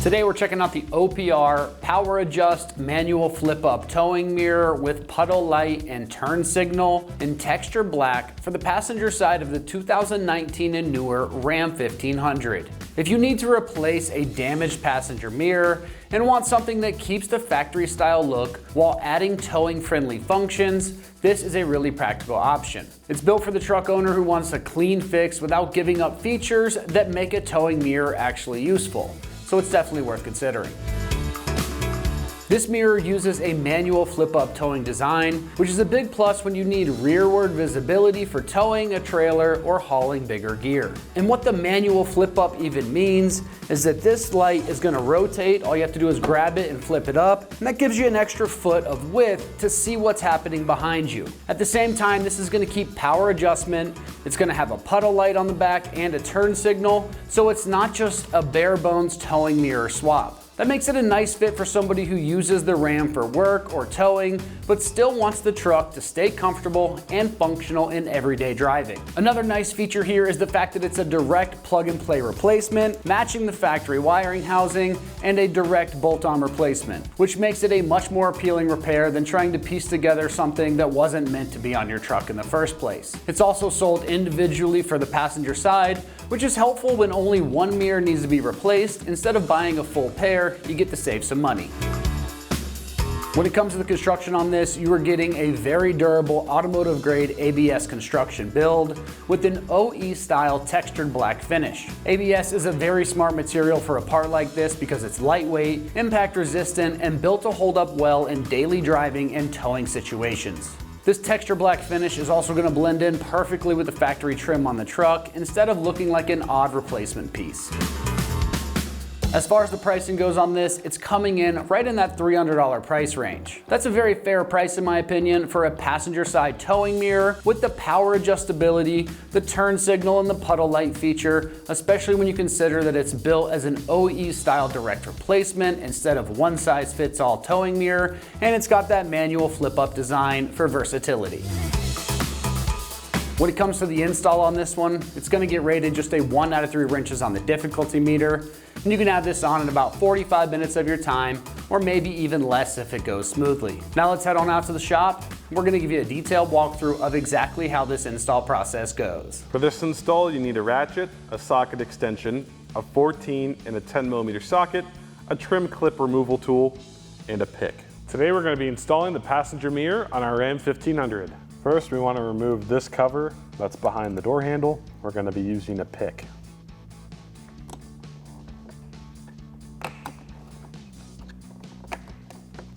Today we're checking out the OPR Power Adjust Manual Flip Up Towing Mirror with puddle light and turn signal in texture black for the passenger side of the 2019 and newer Ram 1500. If you need to replace a damaged passenger mirror and want something that keeps the factory style look while adding towing friendly functions, this is a really practical option. It's built for the truck owner who wants a clean fix without giving up features that make a towing mirror actually useful. So it's definitely worth considering. This mirror uses a manual flip-up towing design, which is a big plus when you need rearward visibility for towing a trailer or hauling bigger gear. And what the manual flip-up even means is that this light is going to rotate. All you have to do is grab it and flip it up, and that gives you an extra foot of width to see what's happening behind you. At the same time, this is going to keep power adjustment. It's going to have a puddle light on the back and a turn signal, so it's not just a bare bones towing mirror swap. That makes it a nice fit for somebody who uses the Ram for work or towing, but still wants the truck to stay comfortable and functional in everyday driving. Another nice feature here is the fact that it's a direct plug-and-play replacement, matching the factory wiring housing, and a direct bolt-on replacement, which makes it a much more appealing repair than trying to piece together something that wasn't meant to be on your truck in the first place. It's also sold individually for the passenger side, which is helpful when only one mirror needs to be replaced. Instead of buying a full pair, you get to save some money. When it comes to the construction on this, you are getting a very durable automotive grade ABS construction build with an OE style textured black finish. ABS is a very smart material for a part like this because it's lightweight, impact resistant, and built to hold up well in daily driving and towing situations. This texture black finish is also going to blend in perfectly with the factory trim on the truck instead of looking like an odd replacement piece. As far as the pricing goes on this, it's coming in right in that $300 price range. That's a very fair price in my opinion for a passenger side towing mirror with the power adjustability, the turn signal, and the puddle light feature, especially when you consider that it's built as an OE style direct replacement instead of one size fits all towing mirror, and it's got that manual flip up design for versatility. When it comes to the install on this one, it's going to get rated just a 1 out of 3 wrenches on the difficulty meter, and you can have this on in about 45 minutes of your time, or maybe even less if it goes smoothly. Now let's head on out to the shop. We're going to give you a detailed walkthrough of exactly how this install process goes. For this install, you need a ratchet, a socket extension, a 14 and a 10mm socket, a trim clip removal tool, and a pick. Today we're going to be installing the passenger mirror on our Ram 1500. First, we want to remove this cover that's behind the door handle. We're going to be using a pick.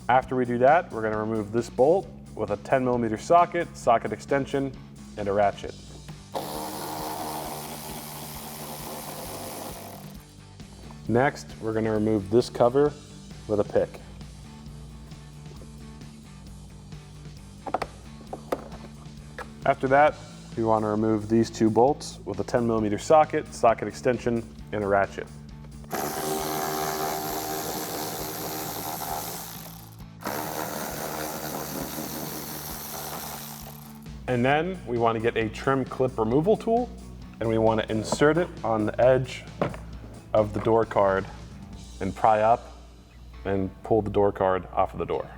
After we do that, we're going to remove this bolt with a 10mm socket, socket extension, and a ratchet. Next, we're going to remove this cover with a pick. After that, we want to remove these 2 bolts with a 10mm socket, socket extension, and a ratchet. And then we want to get a trim clip removal tool, and we want to insert it on the edge of the door card and pry up and pull the door card off of the door.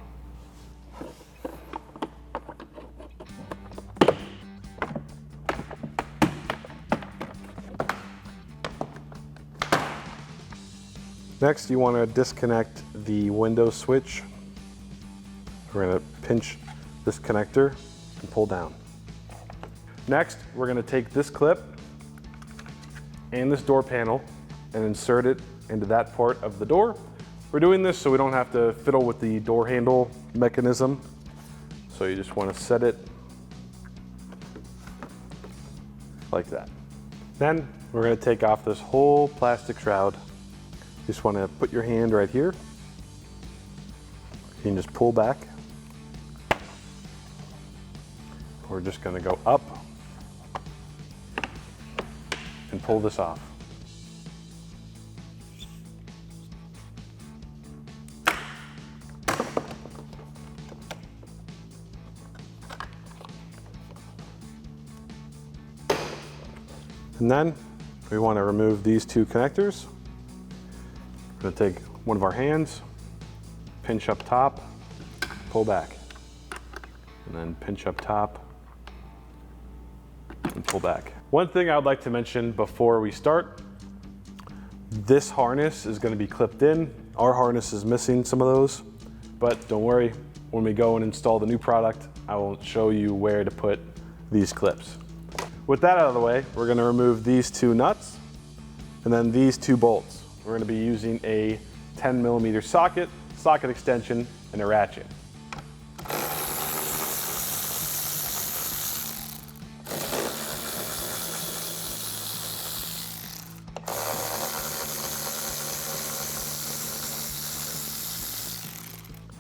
Next, you want to disconnect the window switch. We're going to pinch this connector and pull down. Next, we're going to take this clip and this door panel and insert it into that part of the door. We're doing this so we don't have to fiddle with the door handle mechanism. So you just want to set it like that. Then we're going to take off this whole plastic shroud. You just want to put your hand right here. You can just pull back. We're just going to go up and pull this off. And then we want to remove these 2 connectors. We're gonna take one of our hands, pinch up top, pull back, and then pinch up top and pull back. One thing I would like to mention before we start, this harness is gonna be clipped in. Our harness is missing some of those, but don't worry, when we go and install the new product, I will show you where to put these clips. With that out of the way, we're gonna remove these two nuts and then these two bolts. We're gonna be using a 10mm socket, socket extension, and a ratchet.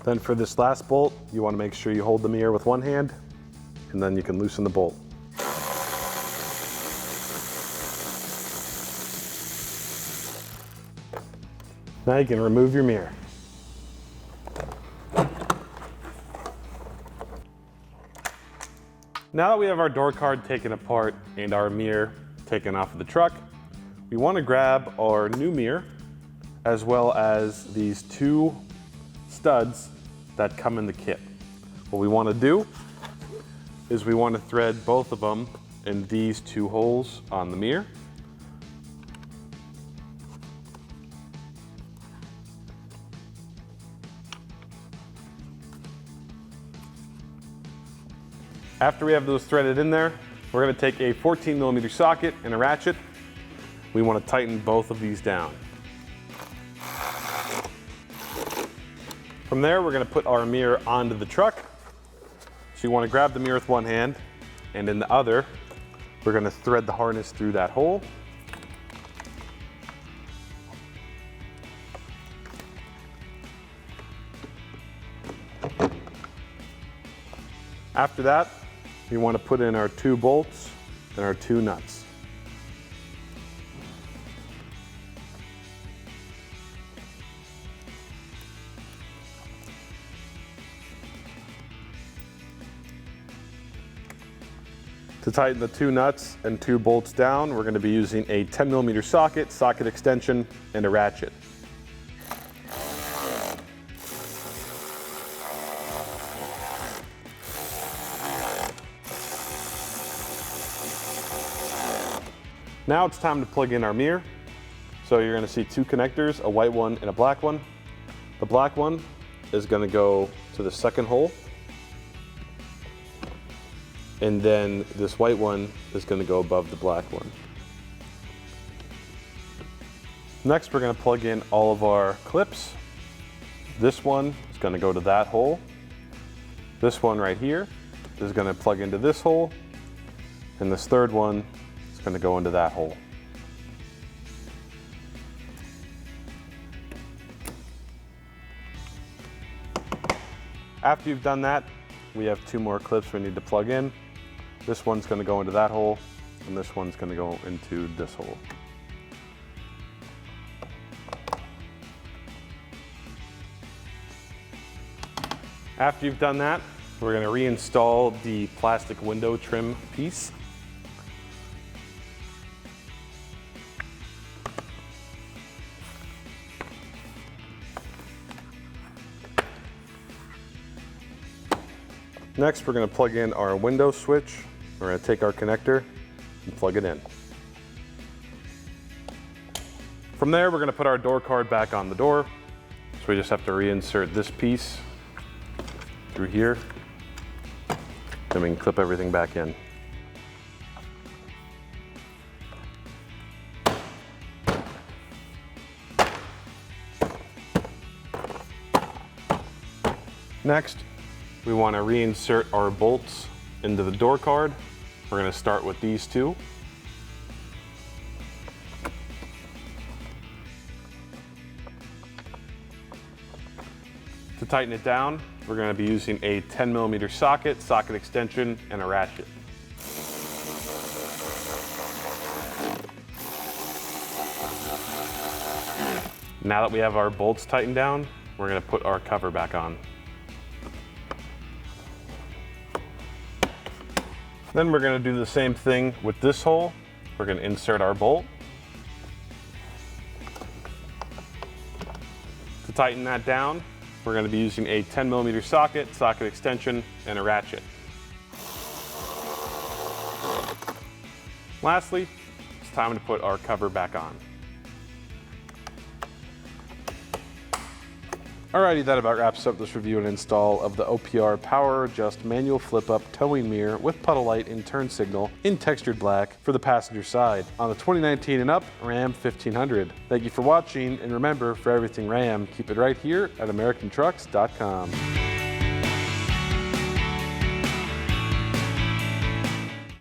Then for this last bolt, you want to make sure you hold the mirror with one hand, and then you can loosen the bolt. Now you can remove your mirror. Now that we have our door card taken apart and our mirror taken off of the truck, we want to grab our new mirror as well as these two studs that come in the kit. What we want to do is we want to thread both of them in these two holes on the mirror. After we have those threaded in there, we're going to take a 14mm socket and a ratchet. We want to tighten both of these down. From there, we're going to put our mirror onto the truck. So you want to grab the mirror with one hand, and in the other, we're going to thread the harness through that hole. After that, we want to put in our two bolts and our two nuts. To tighten the two nuts and two bolts down, we're going to be using a 10mm socket, socket extension, and a ratchet. Now it's time to plug in our mirror. So you're going to see two connectors, a white one and a black one. The black one is going to go to the second hole. And then this white one is going to go above the black one. Next, we're going to plug in all of our clips. This one is going to go to that hole. This one right here is going to plug into this hole. And this third one is going to go into that hole. After you've done that, we have two more clips we need to plug in. This one's going to go into that hole, and this one's going to go into this hole. After you've done that, we're going to reinstall the plastic window trim piece. Next, we're going to plug in our window switch. We're going to take our connector and plug it in. From there, we're going to put our door card back on the door. So we just have to reinsert this piece through here. Then we can clip everything back in. Next, we want to reinsert our bolts into the door card. We're going to start with these two. To tighten it down, we're going to be using a 10mm socket, socket extension, and a ratchet. Now that we have our bolts tightened down, we're going to put our cover back on. Then we're going to do the same thing with this hole. We're going to insert our bolt. tighten that down, we're going to be using a 10mm socket extension, and a ratchet. Lastly, it's time to put our cover back on. Alrighty, that about wraps up this review and install of the OPR Power Adjust Manual Flip-Up Towing Mirror with puddle light and turn signal in textured black for the passenger side on the 2019 and up Ram 1500. Thank you for watching, and remember, for everything Ram, keep it right here at AmericanTrucks.com.